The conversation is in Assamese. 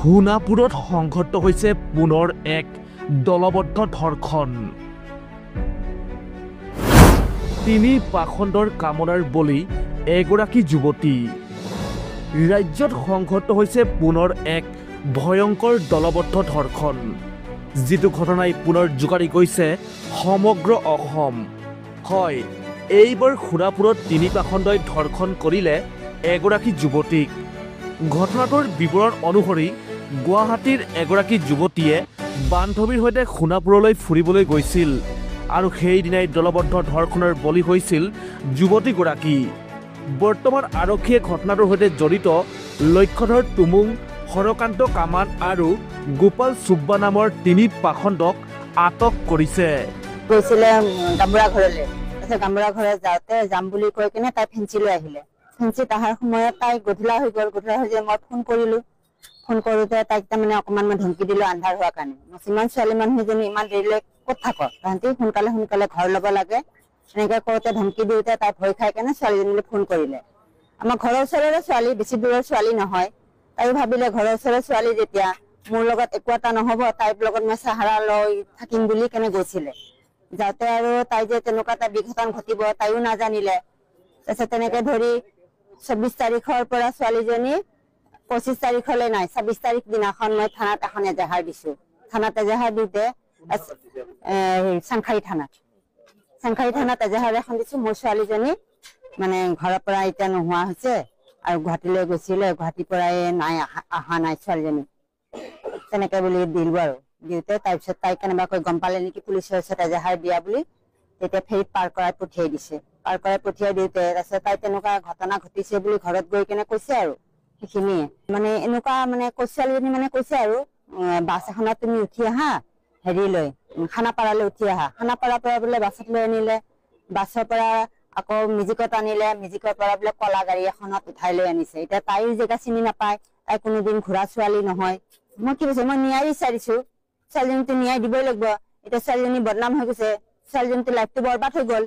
সোণাপুৰত সংঘটিত হৈছে পুনৰ এক দলবদ্ধ ধৰ্ষণ। তিনি পাখণ্ডৰ কামনাৰ বলি এগৰাকী যুৱতী। ৰাজ্যত সংঘটিত হৈছে পুনৰ এক ভয়ংকৰ দলবদ্ধ ধৰ্ষণ, যিটো ঘটনাই পুনৰ জোকাৰি গৈছে সমগ্ৰ অসম। হয়, এইবাৰ সোণাপুৰত তিনি পাখণ্ডই ধৰ্ষণ কৰিলে এগৰাকী যুৱতীক। ঘটনাটোৰ বিৱৰণ অনুসৰি গুৱাহাটীৰ এগৰাকী যুৱতীয়ে বান্ধৱীৰ সৈতে সোণাপুৰলৈ ফুৰিবলৈ গৈছিল আৰু সেইদিনাই দলবদ্ধ ধৰ্ষণৰ বলি হৈছিল যুৱতীগৰাকী। বৰ্তমান আৰক্ষীয়ে ঘটনাটোৰ সৈতে জড়িত লক্ষ্যধৰ টুমুং, হৰকান্ত কামান আৰু গোপাল চুব্বা নামৰ তিনি পাখণ্ডক আটক কৰিছে। গৈছিলে গামবুঢ়া ঘৰলৈ। তাৰপিছত গামবুঢ়া ঘৰত যাওঁতে যাম বুলি কৈ কিনে তাই ফেঞ্চিলৈ আহিলে। ফেঞ্চিত অহাৰ সময়ত তাই গধূলা হৈ গ'ল। গধূলা হৈ যে মই ফোন কৰিলোঁ। ফোন কৰোঁতে তাইক তাৰমানে অকণমান মই ধমকি দিলোঁ আন্ধাৰ হোৱাৰ কাৰণে। ইমান ছোৱালী মানুহজনী ইমান দেৰিলৈ ক'ত থাক, তাহাঁতি সোনকালে সোনকালে ঘৰ ল'ব লাগে। এনেকৈ কওঁতে ধমকি দিওঁতে তাই ভয় খাই কেনে ছোৱালীজনীলৈ ফোন কৰিলে। আমাৰ ঘৰৰ ওচৰৰে ছোৱালী, বেছি দূৰৰ ছোৱালী নহয়। তাইও ভাবিলে ঘৰৰ ওচৰৰ ছোৱালী যেতিয়া মোৰ লগত একো এটা নহ'ব, তাইৰ লগত মই চাহাৰা লৈ থাকিম বুলি কেনে গৈছিলে। যাওঁতে আৰু তাই যে তেনেকুৱা এটা বিঘটন ঘটিব তাইও নাজানিলে। তাৰপিছত তেনেকৈ ধৰি ২৪ তাৰিখৰ পৰা ছোৱালীজনী ২৫ তাৰিখলৈ নাই, ২৬ তাৰিখ দিনাখন মই থানাত এখন এজাহাৰ দিছোঁ। থানাত এজাহাৰ দিওঁতে চাংখাৰী থানাত এজাহাৰ এখন দিছোঁ। মোৰ ছোৱালীজনী মানে ঘৰৰ পৰা এতিয়া নোহোৱা হৈছে আৰু গুৱাহাটীলৈ গৈছিলে, গুৱাহাটীৰ পৰাই নাই অহা নাই ছোৱালীজনী, তেনেকৈ বুলি দিলোঁ আৰু দিওঁতে তাৰপিছত তাই কেনেবাকৈ গম পালে নেকি পুলিচৰ ওচৰত এজাহাৰ দিয়া বুলি, তেতিয়া ফেৰীত পাৰ কৰাই পঠিয়াই দিছে। পাৰ কৰাই পঠিয়াই দিওঁতে তাৰপিছত তাই তেনেকুৱা ঘটনা ঘটিছে বুলি ঘৰত গৈ কেনে কৈছে আৰু সেইখিনিয়ে মানে এনেকুৱা মানে ছোৱালীজনী মানে কৈছে আৰু বাছ এখনত তুমি উঠি আহা হেৰিলৈ খানাপাৰালৈ উঠি আহা। খানাপাৰাৰ পৰা বোলে বাছত লৈ আনিলে, বাছৰ পৰা আকৌ মিউজিকত আনিলে, মিউজিকৰ পৰা বোলে কলা গাড়ী এখনত উঠাই লৈ আনিছে। এতিয়া তাইও জেগা চিনি নাপায়, তাই কোনোদিন ঘূৰা ছোৱালী নহয়। মই কি কৈছো, মই ন্যায় বিচাৰিছো, ছোৱালীজনীতো ন্যায় দিবই লাগিব। এতিয়া ছোৱালীজনী বদনাম হৈ গৈছে, ছোৱালীজনীতো লাইফটো বৰবাদ হৈ গ'ল।